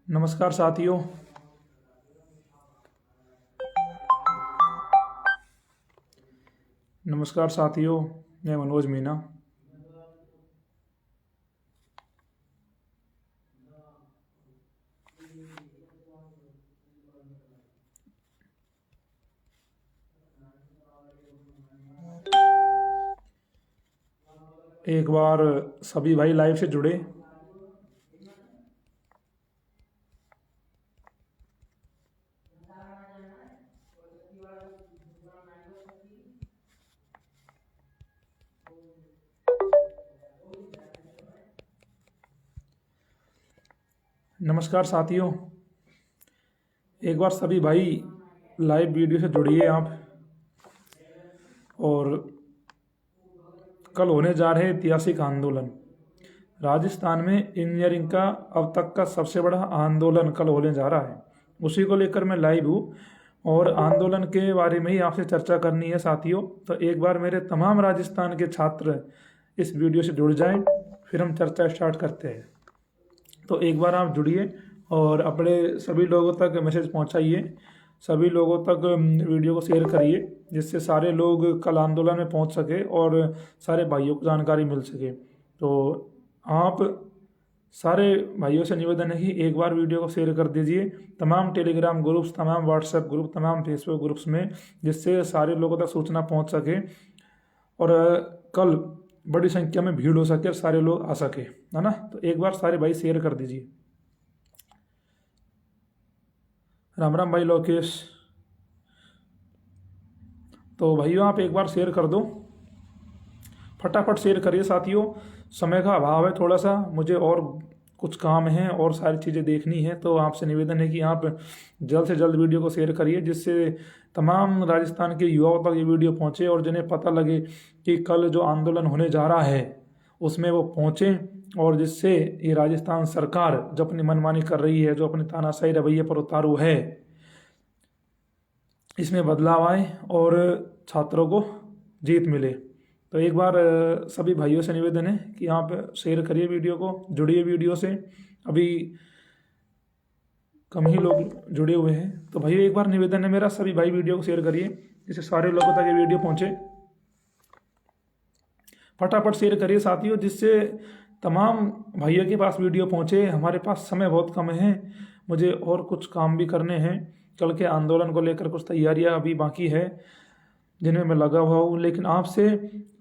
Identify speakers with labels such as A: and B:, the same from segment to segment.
A: नमस्कार साथियों। नमस्कार साथियों, मैं मनोज मीना। एक बार सभी भाई लाइव से जुड़े। नमस्कार साथियों, एक बार सभी भाई लाइव वीडियो से जुड़िए आप। और कल होने जा रहे ऐतिहासिक आंदोलन, राजस्थान में इंजीनियरिंग का अब तक का सबसे बड़ा आंदोलन कल होने जा रहा है। उसी को लेकर मैं लाइव हूँ और आंदोलन के बारे में ही आपसे चर्चा करनी है साथियों। तो एक बार मेरे तमाम राजस्थान के छात्र इस वीडियो से जुड़ जाएं, फिर हम चर्चा स्टार्ट करते हैं। तो एक बार आप जुड़िए और अपने सभी लोगों तक मैसेज पहुंचाइए, सभी लोगों तक वीडियो को शेयर करिए, जिससे सारे लोग कल आंदोलन में पहुंच सके और सारे भाइयों को जानकारी मिल सके। तो आप सारे भाइयों से निवेदन है कि एक बार वीडियो को शेयर कर दीजिए तमाम टेलीग्राम ग्रुप्स, तमाम व्हाट्सएप ग्रुप, तमाम फेसबुक ग्रुप्स में, जिससे सारे लोगों तक सूचना पहुंच सके और कल बड़ी संख्या में भीड़ हो सके और सारे लोग आ सके, है ना। तो एक बार सारे भाई शेयर कर दीजिए। राम राम भाई लोकेश। तो भाइयों आप एक बार शेयर कर दो, फटाफट शेयर करिए साथियों। समय का अभाव है थोड़ा सा, मुझे और कुछ काम है और सारी चीज़ें देखनी है। तो आपसे निवेदन है कि आप जल्द से जल्द वीडियो को शेयर करिए, जिससे तमाम राजस्थान के युवाओं तक ये वीडियो पहुंचे और जिन्हें पता लगे कि कल जो आंदोलन होने जा रहा है उसमें वो पहुंचे, और जिससे ये राजस्थान सरकार जो अपनी मनमानी कर रही है, जो अपने तानाशाही रवैये पर उतारू है, इसमें बदलाव आए और छात्रों को जीत मिले। तो एक बार सभी भाइयों से निवेदन है कि आप शेयर करिए वीडियो को, जुड़िए वीडियो से। अभी कम ही लोग जुड़े हुए हैं। तो भाइयों एक बार निवेदन है मेरा, सभी भाई वीडियो को शेयर करिए, जिससे सारे लोगों तक ये वीडियो पहुंचे। फटाफट शेयर करिए साथियों, जिससे तमाम भाइयों के पास वीडियो पहुंचे। हमारे पास समय बहुत कम है, मुझे और कुछ काम भी करने हैं। कल के आंदोलन को लेकर कुछ तैयारियां अभी बाकी है जिनमें मैं लगा हुआ हूँ, लेकिन आपसे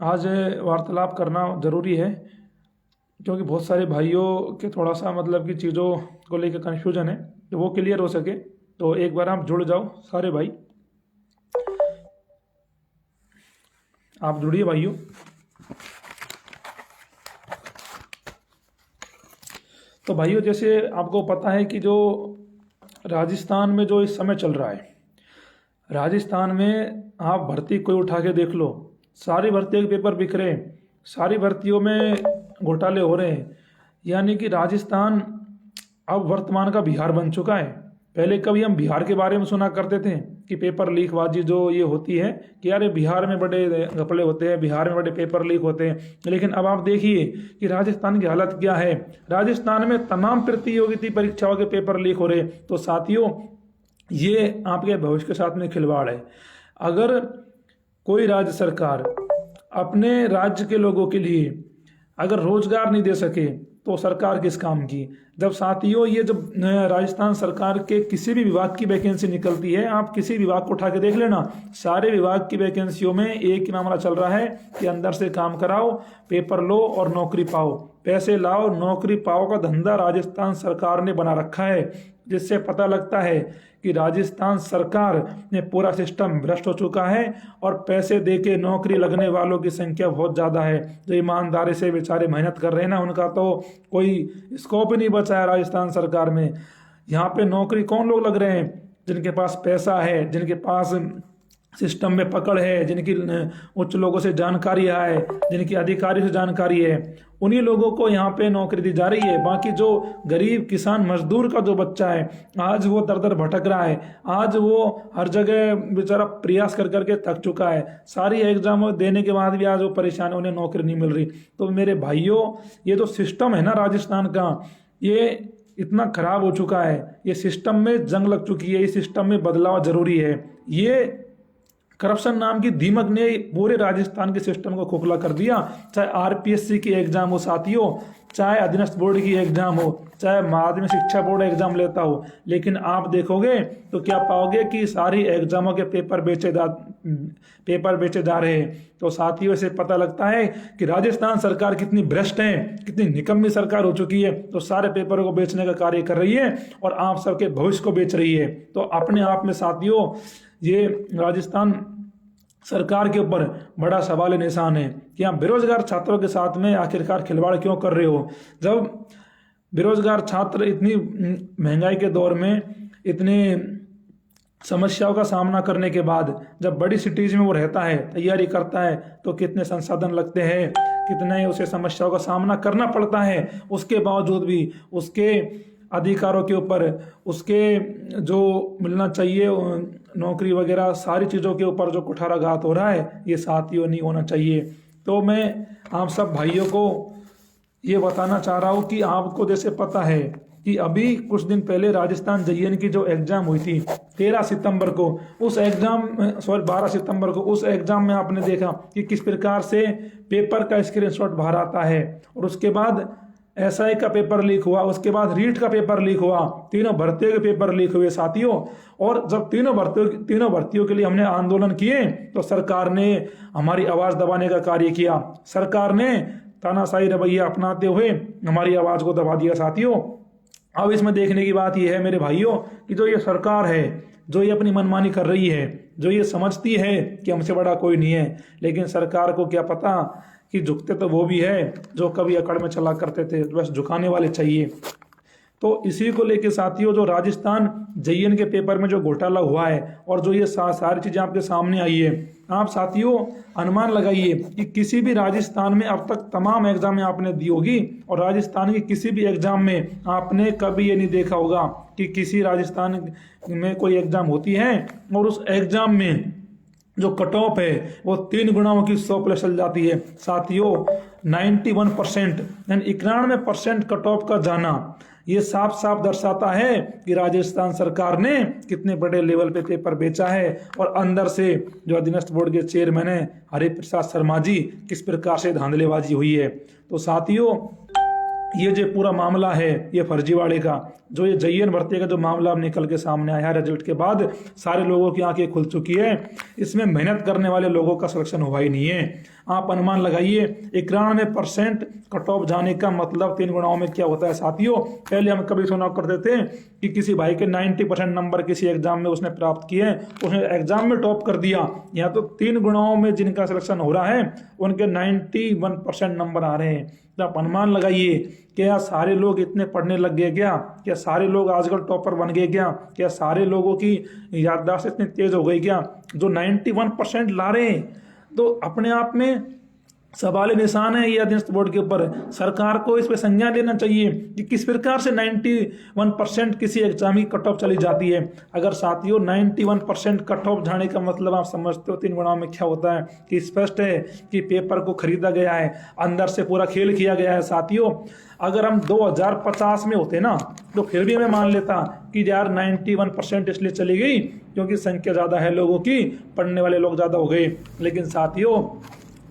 A: आज वार्तालाप करना ज़रूरी है, क्योंकि बहुत सारे भाइयों के थोड़ा सा मतलब कि चीज़ों को लेकर कन्फ्यूजन है, तो वो क्लियर हो सके। तो एक बार आप जुड़ जाओ सारे भाई, आप जुड़िए भाइयों। तो भाइयों जैसे आपको पता है कि जो राजस्थान में जो इस समय चल रहा है, राजस्थान में आप भर्ती कोई उठा के देख लो, सारी भर्तियों के पेपर बिक रहे हैं, सारी भर्तियों में घोटाले हो रहे हैं। यानी कि राजस्थान अब वर्तमान का बिहार बन चुका है। पहले कभी हम बिहार के बारे में सुना करते थे कि पेपर लीकबाजी जो ये होती है कि यार बिहार में बड़े घपले होते हैं, बिहार में बड़े पेपर लीक होते हैं, लेकिन अब आप देखिए कि राजस्थान की हालत क्या है। राजस्थान में तमाम प्रतियोगिता परीक्षाओं के पेपर लीक हो रहे। तो साथियों ये आपके भविष्य के साथ में खिलवाड़ है। अगर कोई राज्य सरकार अपने राज्य के लोगों के लिए अगर रोजगार नहीं दे सके तो सरकार किस काम की। जब साथियों ये जब राजस्थान सरकार के किसी भी विभाग की वैकेंसी निकलती है, आप किसी विभाग को उठा के देख लेना, सारे विभाग की वैकेंसियों में एक ही मामला चल रहा है कि अंदर से काम कराओ, पेपर लो और नौकरी पाओ, पैसे लाओ नौकरी पाओ का धंधा राजस्थान सरकार ने बना रखा है। जिससे पता लगता है कि राजस्थान सरकार ने पूरा सिस्टम भ्रष्ट हो चुका है और पैसे देके नौकरी लगने वालों की संख्या बहुत ज़्यादा है। जो ईमानदारी से बेचारे मेहनत कर रहे हैं ना, उनका तो कोई स्कोप ही नहीं बचा है राजस्थान सरकार में। यहाँ पे नौकरी कौन लोग लग रहे हैं? जिनके पास पैसा है, जिनके पास सिस्टम में पकड़ है, जिनकी उच्च लोगों से जानकारी है, जिनकी अधिकारी से जानकारी है, उन्हीं लोगों को यहाँ पे नौकरी दी जा रही है। बाकी जो गरीब किसान मजदूर का जो बच्चा है, आज वो दर दर भटक रहा है, आज वो हर जगह बेचारा प्रयास कर करके थक चुका है, सारी एग्जाम देने के बाद भी आज वो परेशान, उन्हें नौकरी नहीं मिल रही। तो मेरे भाइयों ये जो सिस्टम है ना राजस्थान का, ये इतना खराब हो चुका है, ये सिस्टम में जंग लग चुकी है, इस सिस्टम में बदलाव जरूरी है। ये करप्शन नाम की दीमक ने पूरे राजस्थान के सिस्टम को खोखला कर दिया। चाहे आरपीएससी की एग्जाम हो साथियों, चाहे अधीनस्थ बोर्ड की एग्जाम हो, चाहे माध्यमिक शिक्षा बोर्ड एग्जाम लेता हो, लेकिन आप देखोगे तो क्या पाओगे कि सारी एग्जामों के पेपर बेचे जा रहे हैं। तो साथियों से पता लगता है कि राजस्थान सरकार कितनी भ्रष्ट है, कितनी निकम्मी सरकार हो चुकी है। तो सारे पेपरों को बेचने का कार्य कर रही है और आप सबके भविष्य को बेच रही है। तो अपने आप में साथियों ये राजस्थान सरकार के ऊपर बड़ा सवाल निशान है कि आप बेरोजगार छात्रों के साथ में आखिरकार खिलवाड़ क्यों कर रहे हो। जब बेरोजगार छात्र इतनी महंगाई के दौर में इतने समस्याओं का सामना करने के बाद जब बड़ी सिटीज में वो रहता है, तैयारी करता है, तो कितने संसाधन लगते हैं, कितने उसे समस्याओं का सामना करना पड़ता है। उसके बावजूद भी उसके अधिकारों के ऊपर, उसके जो मिलना चाहिए नौकरी वगैरह सारी चीज़ों के ऊपर जो कुठाराघात हो रहा है, ये साथियों नहीं होना चाहिए। तो मैं आप सब भाइयों को ये बताना चाह रहा हूँ कि आपको जैसे पता है कि अभी कुछ दिन पहले राजस्थान JN की जो एग्ज़ाम हुई थी 13 सितंबर को, उस एग्ज़ाम 12 सितंबर को, उस एग्ज़ाम में आपने देखा कि किस प्रकार से पेपर का स्क्रीनशॉट बाहर आता है, और उसके बाद SI का पेपर लीक हुआ, उसके बाद रीट का पेपर लीक हुआ, तीनों भर्तियों के पेपर लीक हुए साथियों। और जब तीनों भर्तियों के लिए हमने आंदोलन किए तो सरकार ने हमारी आवाज़ दबाने का कार्य किया। सरकार ने तानाशाही रवैया अपनाते हुए हमारी आवाज़ को दबा दिया साथियों। अब इसमें देखने की बात यह है मेरे भाइयों कि जो ये सरकार है, जो ये अपनी मनमानी कर रही है, जो ये समझती है कि हमसे बड़ा कोई नहीं है, लेकिन सरकार को क्या पता कि झुकते तो वो भी है जो कभी अकड़ में चला करते थे, बस झुकाने वाले चाहिए। तो इसी को लेके साथियों जो राजस्थान JN के पेपर में जो घोटाला हुआ है और जो ये सारी चीज़ें आपके सामने आई है, आप साथियों अनुमान लगाइए कि किसी भी राजस्थान में अब तक तमाम एग्जामें आपने दी होगी और राजस्थान की किसी भी एग्जाम में आपने कभी ये नहीं देखा होगा कि किसी राजस्थान में कोई एग्जाम होती है और उस एग्जाम में जो कट ऑफ है वो 3 गुणाओं की 100+ चल जाती है साथियों। 91% यानी 91% कट ऑफ का जाना, ये साफ साफ दर्शाता है कि राजस्थान सरकार ने कितने बड़े लेवल पे पेपर बेचा है और अंदर से जो अधीनस्थ बोर्ड के चेयरमैन है हरिप्रसाद शर्मा जी, किस प्रकार से धांधलेबाजी हुई है। तो साथियों ये जो पूरा मामला है ये फर्जीवाड़े का, जो ये JN भर्ती का जो मामला अब निकल के सामने आया है रिजल्ट के बाद, सारे लोगों की आंखें खुल चुकी है। इसमें मेहनत करने वाले लोगों का सिलेक्शन हुआ ही नहीं है। आप अनुमान लगाइए 91% कट ऑफ जाने का मतलब 3 गुणाओं में क्या होता है साथियों। पहले हम कभी सुना करते थे कि किसी भाई के 90% नंबर किसी एग्जाम में उसने प्राप्त किए, उसने एग्जाम में टॉप कर दिया। यहाँ तो 3 गुणाओं में जिनका सिलेक्शन हो रहा है उनके 91% नंबर आ रहे हैं। तो आप अनुमान लगाइए क्या सारे लोग इतने पढ़ने लग गए क्या सारे लोग आजकल टॉपर बन गए क्या सारे लोगों की याददाश्त इतनी तेज हो गई क्या जो 91% ला रहे हैं। तो अपने आप में सवाल निशान है ये अधीनस्थ बोर्ड के ऊपर। सरकार को इस पे संज्ञान लेना चाहिए कि किस प्रकार से 91% किसी एग्जाम की कट ऑफ चली जाती है। अगर साथियों 91% कट ऑफ जाने का मतलब आप समझते हो 3 गुणाओं में क्या होता है कि स्पष्ट है कि पेपर को खरीदा गया है, अंदर से पूरा खेल किया गया है साथियों। अगर हम 2050 में होते ना तो फिर भी मैं मान लेता कि यार 91% इसलिए चली गई क्योंकि संख्या ज़्यादा है लोगों की, पढ़ने वाले लोग ज़्यादा हो गए। लेकिन साथियों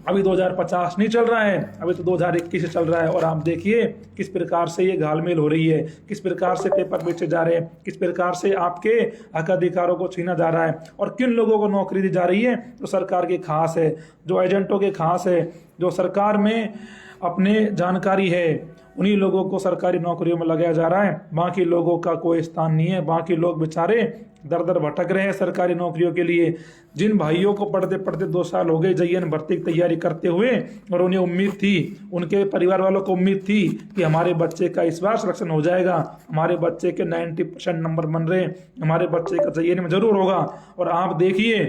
A: अभी 2050 नहीं चल रहा है, अभी तो 2021 चल रहा है और आप देखिए किस प्रकार से ये घालमेल हो रही है, किस प्रकार से पेपर बेचे जा रहे हैं, किस प्रकार से आपके हक अधिकारों को छीना जा रहा है और किन लोगों को नौकरी दी जा रही है। तो सरकार के खास है, जो एजेंटों के खास है, जो सरकार में अपने जानकारी है, उन्हीं लोगों को सरकारी नौकरियों में लगाया जा रहा है। बाकी लोगों का कोई स्थान नहीं है। बाकी लोग बेचारे दर दर भटक रहे हैं सरकारी नौकरियों के लिए। जिन भाइयों को पढ़ते पढ़ते 2 साल हो गए JN भर्ती की तैयारी करते हुए और उन्हें उम्मीद थी, उनके परिवार वालों को उम्मीद थी कि हमारे बच्चे का इस बार सिलेक्शन हो जाएगा, हमारे बच्चे के 90% नंबर बन रहे, हमारे बच्चे का JN में जरूर होगा। और आप देखिए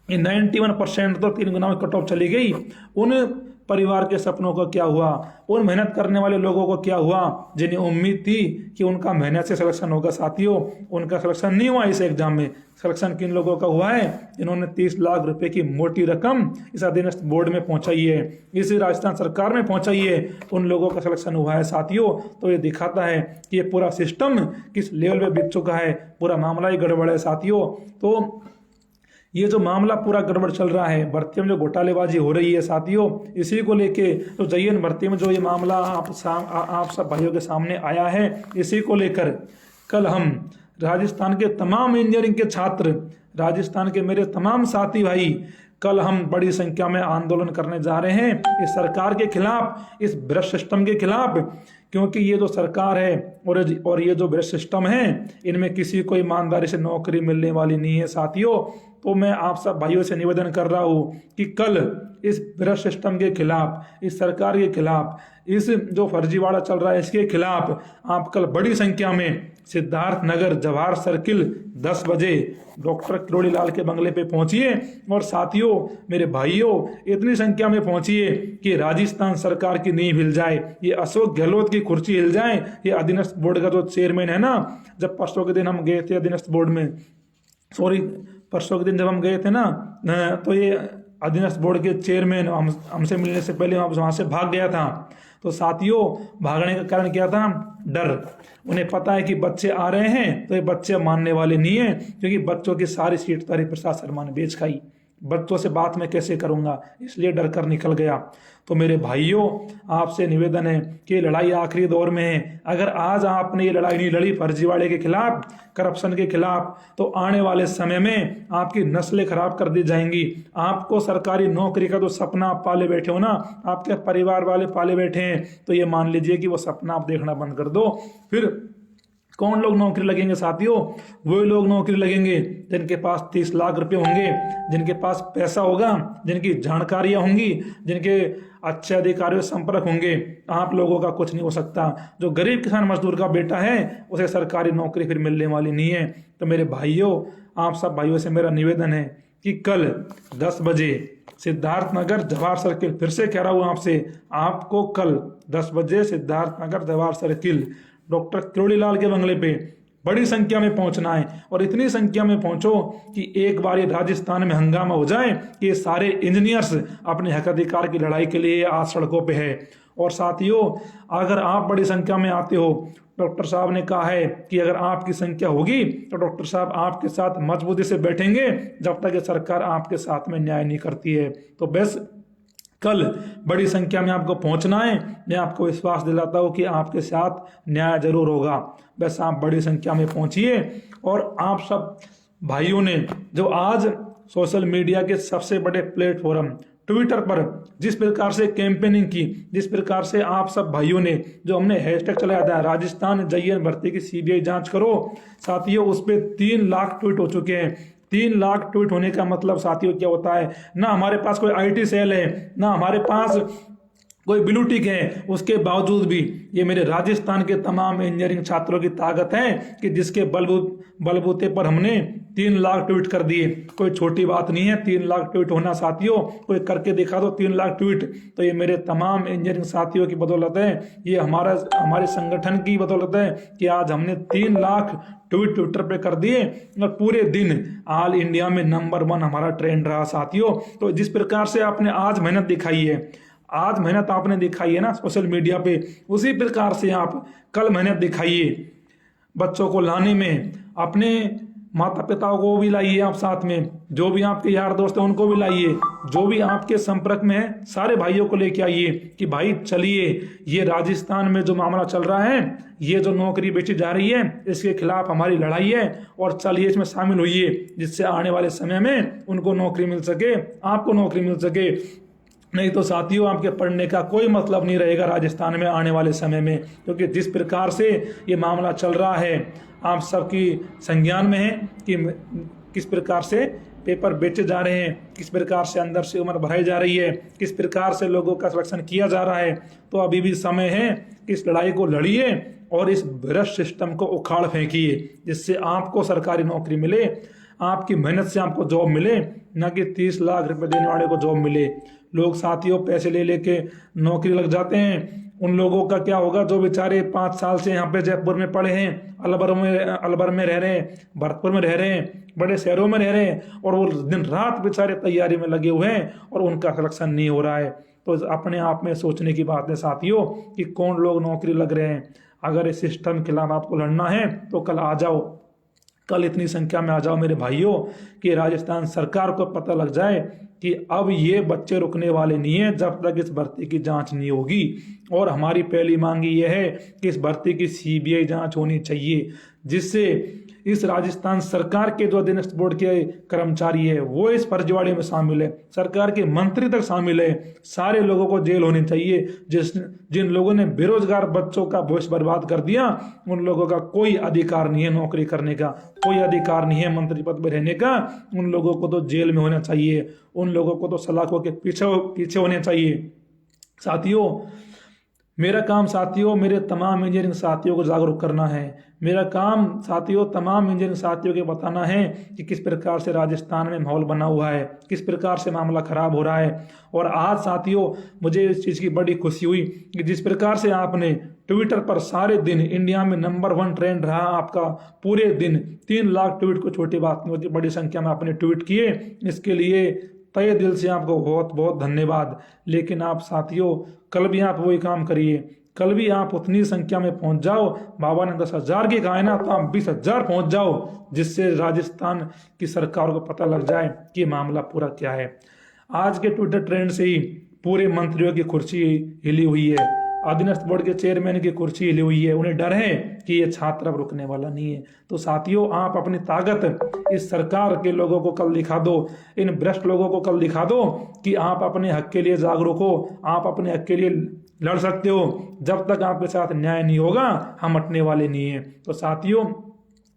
A: 91% तो 3 गुना में कट ऑफ चली गई। उन परिवार के सपनों का क्या हुआ, उन मेहनत करने वाले लोगों को क्या हुआ जिन्हें उम्मीद थी कि उनका मेहनत से सिलेक्शन होगा। साथियों, उनका सिलेक्शन नहीं हुआ इस एग्जाम में। सिलेक्शन किन लोगों का हुआ है? जिन्होंने 30 लाख रुपए की मोटी रकम इस अधीनस्थ बोर्ड में पहुंचाई है, इस राजस्थान सरकार में पहुंचाई है, उन लोगों का सिलेक्शन हुआ है। साथियों, तो ये दिखाता है कि ये पूरा सिस्टम किस लेवल पे बिक चुका है, पूरा मामला ही गड़बड़ है। साथियों, तो ये जो मामला पूरा गड़बड़ चल रहा है, भर्ती में जो घोटालेबाजी हो रही है साथियों, इसी को लेके तो JN भर्ती में जो ये मामला आप सब भाइयों के सामने आया है, इसी को लेकर कल हम राजस्थान के तमाम इंजीनियरिंग के छात्र, राजस्थान के मेरे तमाम साथी भाई, कल हम बड़ी संख्या में आंदोलन करने जा रहे हैं इस सरकार के खिलाफ, इस भ्रष्ट सिस्टम के खिलाफ। क्योंकि ये जो सरकार है और ये जो भ्रष्ट सिस्टम है, इनमें किसी को ईमानदारी से नौकरी मिलने वाली नहीं है। साथियों, तो मैं आप सब भाइयों से निवेदन कर रहा हूँ कि कल इस भ्रष्ट सिस्टम के खिलाफ, इस सरकार के खिलाफ, इस जो फर्जीवाड़ा चल रहा है इसके खिलाफ आप कल बड़ी संख्या में सिद्धार्थ नगर जवाहर सर्किल 10 बजे डॉक्टर किरोड़ी लाल के बंगले पे पहुंचिए। और साथियों, मेरे भाइयों, इतनी संख्या में पहुंचिए कि राजस्थान सरकार की नींव हिल जाए, ये अशोक गहलोत की कुर्सी हिल जाए। ये अधीनस्थ बोर्ड का जो चेयरमैन है ना, जब परसों के दिन हम गए थे अधीनस्थ बोर्ड में, परसों के दिन जब हम गए थे ना, तो ये अधीनस्थ बोर्ड के चेयरमैन हमसे मिलने से पहले वहां से भाग गया था। तो साथियों, भागने का कारण क्या था? डर। उन्हें पता है कि बच्चे आ रहे हैं, तो ये बच्चे मानने वाले नहीं है, क्योंकि बच्चों की सारी सीट तारी प्रसाद शर्मा ने बेच खाई। बच्चों से बात मैं कैसे करूंगा, इसलिए डर कर निकल गया। तो मेरे भाइयों, आपसे निवेदन है कि लड़ाई आखिरी दौर में है। अगर आज आपने ये लड़ाई नहीं लड़ी फर्जीवाड़े के खिलाफ, करप्शन के खिलाफ, तो आने वाले समय में आपकी नस्लें खराब कर दी जाएंगी। आपको सरकारी नौकरी का जो सपना आप पाले बैठे हो ना, आपके परिवार वाले पाले बैठे हैं, तो ये मान लीजिए कि वो सपना आप देखना बंद कर दो। फिर कौन लोग नौकरी लगेंगे साथियों? वही लोग नौकरी लगेंगे जिनके पास 30 लाख रुपए होंगे, जिनके पास पैसा होगा, जिनकी जानकारियां होंगी, जिनके अच्छे अधिकारियों से संपर्क होंगे। आप लोगों का कुछ नहीं हो सकता। जो गरीब किसान मजदूर का बेटा है, उसे सरकारी नौकरी फिर मिलने वाली नहीं है। तो मेरे भाइयों, आप सब भाइयों से मेरा निवेदन है कि कल 10 बजे सिद्धार्थ नगर जवाहर सर्किल, फिर से कह रहा हूं आपसे, आपको कल 10 बजे सिद्धार्थ नगर जवाहर सर्किल डॉक्टर किरोड़ी लाल के बंगले पे बड़ी संख्या में पहुंचना है। और इतनी संख्या में पहुंचो कि एक बार ये राजस्थान में हंगामा हो जाए कि ये सारे इंजीनियर्स अपने हक अधिकार की लड़ाई के लिए आज सड़कों पे है। और साथियों, अगर आप बड़ी संख्या में आते हो, डॉक्टर साहब ने कहा है कि अगर आपकी संख्या होगी तो डॉक्टर साहब आपके साथ मजबूती से बैठेंगे जब तक ये सरकार आपके साथ में न्याय नहीं करती है। तो बस कल बड़ी संख्या में आपको पहुंचना है। मैं आपको विश्वास दिलाता हूं कि आपके साथ न्याय जरूर होगा। बस आप बड़ी संख्या में पहुंचिए। और आप सब भाइयों ने जो आज सोशल मीडिया के सबसे बड़े प्लेटफॉर्म ट्विटर पर जिस प्रकार से कैंपेनिंग की, जिस प्रकार से आप सब भाइयों ने जो हमने हैशटैग चलाया था राजस्थान JN भर्ती की CBI जांच करो, साथियों उस पर 3 लाख ट्वीट हो चुके हैं। 3 लाख ट्वीट होने का मतलब साथियों क्या होता है? ना हमारे पास कोई IT सेल है, ना हमारे पास कोई ब्लू टिक है, उसके बावजूद भी ये मेरे राजस्थान के तमाम इंजीनियरिंग छात्रों की ताकत है कि जिसके बलबूते पर हमने 3 लाख ट्वीट कर दिए। कोई छोटी बात नहीं है 3 लाख ट्वीट होना साथियों। कोई करके दिखा दो 3 लाख ट्वीट, तो ये मेरे तमाम इंजीनियरिंग साथियों की बदौलत है, ये हमारे संगठन की बदौलत है कि आज हमने 3 लाख ट्वीट ट्विटर पे कर दिए और पूरे दिन ऑल इंडिया में नंबर 1 हमारा ट्रेंड रहा साथियों। तो जिस प्रकार से आपने आज मेहनत दिखाई है, आज मेहनत आपने दिखाई है ना सोशल मीडिया पे, उसी प्रकार से आप कल मेहनत दिखाइए बच्चों को लाने में। अपने माता पिताओं को भी लाइए आप साथ में, जो भी आपके यार दोस्त हैं उनको भी लाइए, जो भी आपके संपर्क में है सारे भाइयों को लेके आइए कि भाई चलिए, ये राजस्थान में जो मामला चल रहा है, ये जो नौकरी बेची जा रही है, इसके खिलाफ हमारी लड़ाई है और चलिए इसमें शामिल होइए, जिससे आने वाले समय में उनको नौकरी मिल सके, आपको नौकरी मिल सके। नहीं तो साथियों आपके पढ़ने का कोई मतलब नहीं रहेगा राजस्थान में आने वाले समय में, क्योंकि जिस प्रकार से ये मामला चल रहा है आप सबकी संज्ञान में है कि किस प्रकार से पेपर बेचे जा रहे हैं, किस प्रकार से अंदर से उम्र भराई जा रही है, किस प्रकार से लोगों का सिलेक्शन किया जा रहा है। तो अभी भी समय है कि इस लड़ाई को लड़िए और इस भ्रष्ट सिस्टम को उखाड़ फेंकिए, जिससे आपको सरकारी नौकरी मिले। आपकी मेहनत से आपको जॉब मिले, ना कि 30 लाख रुपए देने वाले को जॉब मिले। लोग साथियों पैसे ले लेके नौकरी लग जाते हैं, उन लोगों का क्या होगा जो बेचारे 5 साल से यहाँ पे जयपुर में पड़े हैं, अलवर में रह रहे हैं, भरतपुर में रह रहे हैं, बड़े शहरों में रह रहे हैं, और वो दिन रात बेचारे तैयारी में लगे हुए हैं और उनका सिलेक्शन नहीं हो रहा है। तो अपने आप में सोचने की बात है साथियों कि कौन लोग नौकरी लग रहे हैं। अगर इस सिस्टम के खिलाफ आपको लड़ना है तो कल आ जाओ, कल इतनी संख्या में आ जाओ मेरे भाइयों कि राजस्थान सरकार को पता लग जाए कि अब ये बच्चे रुकने वाले नहीं है जब तक इस भर्ती की जांच नहीं होगी। और हमारी पहली मांग ये है कि इस भर्ती की सीबीआई जांच होनी चाहिए, जिससे इस राजस्थान सरकार के जो अधीनस्थ बोर्ड के कर्मचारी है वो इस फर्जीवाड़े में शामिल है, सरकार के मंत्री तक शामिल है। सारे लोगों को जेल होनी चाहिए। जिन लोगों ने बेरोजगार बच्चों का भविष्य बर्बाद कर दिया, उन लोगों का कोई अधिकार नहीं है नौकरी करने का, कोई अधिकार नहीं है मंत्री पद पर रहने का। उन लोगों को तो जेल में होना चाहिए, उन लोगों को तो सलाखों के पीछे होने चाहिए। साथियों, मेरा काम साथियों मेरे तमाम इंजीनियरिंग साथियों को जागरूक करना है। मेरा काम साथियों तमाम इंजीनियरिंग साथियों को बताना है कि किस प्रकार से राजस्थान में माहौल बना हुआ है, किस प्रकार से मामला खराब हो रहा है। और आज साथियों मुझे इस चीज़ की बड़ी खुशी हुई कि जिस प्रकार से आपने ट्विटर पर सारे दिन इंडिया में नंबर 1 ट्रेंड रहा आपका, पूरे दिन 3 लाख ट्वीट को छोटी बात नहीं होती, बड़ी संख्या में आपने ट्वीट किए, इसके लिए तहे दिल से आपको बहुत बहुत धन्यवाद। लेकिन आप साथियों कल भी आप वही काम करिए, कल भी आप उतनी संख्या में पहुंच जाओ। बाबा ने 10,000 की कहा है ना, तो आप 20,000 पहुंच जाओ, जिससे राजस्थान की सरकार को पता लग जाए कि मामला पूरा क्या है। आज के ट्विटर ट्रेंड से ही पूरे मंत्रियों की कुर्सी हिली हुई है, अधीनस्थ बोर्ड के चेयरमैन की कुर्सी हिली हुई है। उन्हें डर है कि ये छात्र अब रुकने वाला नहीं है। तो साथियों आप अपनी ताकत इस सरकार के लोगों को कल दिखा दो, इन भ्रष्ट लोगों को कल दिखा दो कि आप अपने हक के लिए जागरूक हो, आप अपने हक के लिए लड़ सकते हो। जब तक आपके साथ न्याय नहीं होगा हम हटने वाले नहीं है। तो साथियों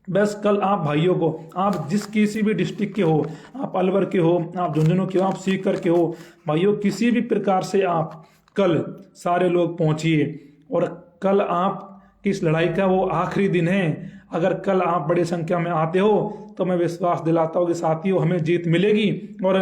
A: बस कल आप भाइयों को, आप जिस किसी भी डिस्ट्रिक्ट के हो, आप अलवर के हो, आप झुंझुनू के हो, आप सीकर के हो, भाइयों किसी भी प्रकार से आप कल सारे लोग पहुंचिए। और कल आप किस लड़ाई का वो आखिरी दिन है। अगर कल आप बड़ी संख्या में आते हो तो मैं विश्वास दिलाता हूँ कि साथियों हमें जीत मिलेगी। और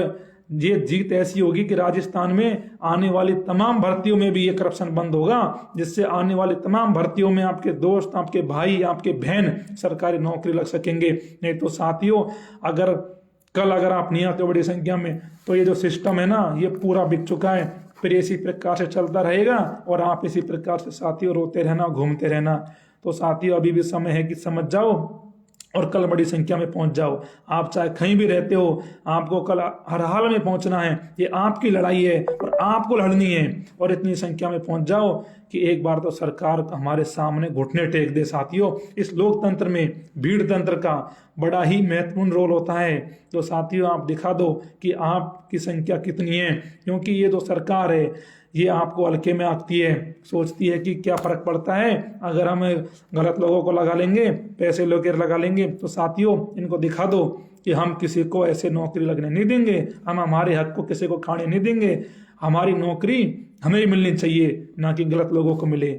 A: ये जीत ऐसी होगी कि राजस्थान में आने वाली तमाम भर्तियों में भी ये करप्शन बंद होगा, जिससे आने वाली तमाम भर्तियों में आपके दोस्त, आपके भाई, आपके बहन सरकारी नौकरी लग सकेंगे। नहीं तो साथियों अगर आप नहीं आते हो बड़ी संख्या में तो ये जो सिस्टम है ना ये पूरा बिक चुका है, फिर इसी प्रकार से चलता रहेगा और आप इसी प्रकार से साथियों रोते रहना, घूमते रहना। तो साथियों अभी भी समय है कि समझ जाओ और कल बड़ी संख्या में पहुंच जाओ। आप चाहे कहीं भी रहते हो, आपको कल हर हाल में पहुंचना है। ये आपकी लड़ाई है और आपको लड़नी है। और इतनी संख्या में पहुंच जाओ कि एक बार तो सरकार हमारे सामने घुटने टेक दे। साथियों इस लोकतंत्र में भीड़ तंत्र का बड़ा ही महत्वपूर्ण रोल होता है। तो साथियों आप दिखा दो कि आपकी संख्या कितनी है, क्योंकि ये जो सरकार है ये आपको हल्के में आती है, सोचती है कि क्या फर्क पड़ता है अगर हम गलत लोगों को लगा लेंगे, पैसे लेकर लगा लेंगे। तो साथियों इनको दिखा दो कि हम किसी को ऐसे नौकरी लगने नहीं देंगे, हम हमारे हक को किसी को खाने नहीं देंगे। हमारी नौकरी हमें ही मिलनी चाहिए, ना कि गलत लोगों को मिले।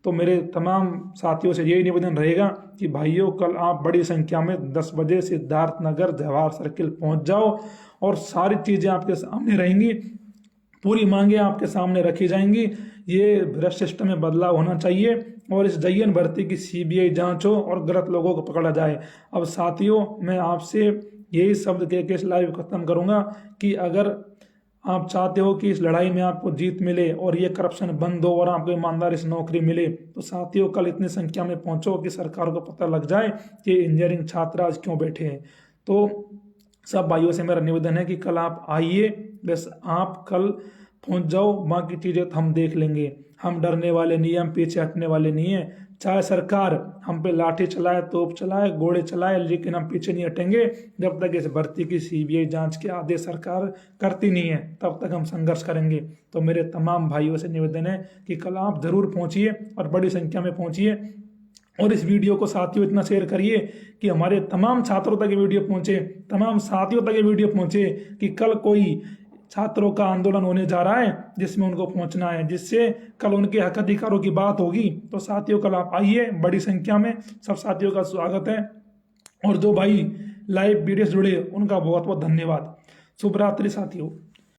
A: तो मेरे तमाम साथियों से यही निवेदन रहेगा कि भाइयों कल आप बड़ी संख्या में 10 बजे सिद्धार्थ नगर जवाहर सर्किल पहुंच जाओ और सारी चीज़ें आपके सामने रहेंगी, पूरी मांगे आपके सामने रखी जाएंगी। ये भ्रष्ट सिस्टम में बदलाव होना चाहिए और इस जयन भर्ती की सीबीआई जांच हो और गलत लोगों को पकड़ा जाए। अब साथियों मैं आपसे यही शब्द कह के इस लाइव खत्म करूंगा कि अगर आप चाहते हो कि इस लड़ाई में आपको जीत मिले और ये करप्शन बंद हो और आपको ईमानदारी से नौकरी मिले, तो साथियों कल इतनी संख्या में पहुंचो कि सरकार को पता लग जाए कि इंजीनियरिंग छात्र आज क्यों बैठे हैं। तो सब भाइयों से मेरा निवेदन है कि कल आप आइए, बस आप कल पहुंच जाओ, बाकी चीज़ें तो हम देख लेंगे। हम डरने वाले नहीं हैं, हम पीछे हटने वाले नहीं हैं। चाहे सरकार हम पे लाठी चलाए, तोप चलाए, गोले चलाए, लेकिन हम पीछे नहीं हटेंगे। जब तक इस भर्ती की सीबीआई जांच के आदेश सरकार करती नहीं है तब तक हम संघर्ष करेंगे। तो मेरे तमाम भाइयों से निवेदन है कि कल आप जरूर पहुंचिए और बड़ी संख्या में पहुंचिए और इस वीडियो को साथियों इतना शेयर करिए कि हमारे तमाम छात्रों तक ये वीडियो पहुंचे, तमाम साथियों तक ये वीडियो पहुंचे कि कल कोई छात्रों का आंदोलन होने जा रहा है जिसमें उनको पहुंचना है, जिससे कल उनके हक अधिकारों की बात होगी। तो साथियों कल आप आइए बड़ी संख्या में, सब साथियों का स्वागत है। और जो भाई लाइव वीडियो से जुड़े उनका बहुत बहुत धन्यवाद। शुभ रात्रि साथियों।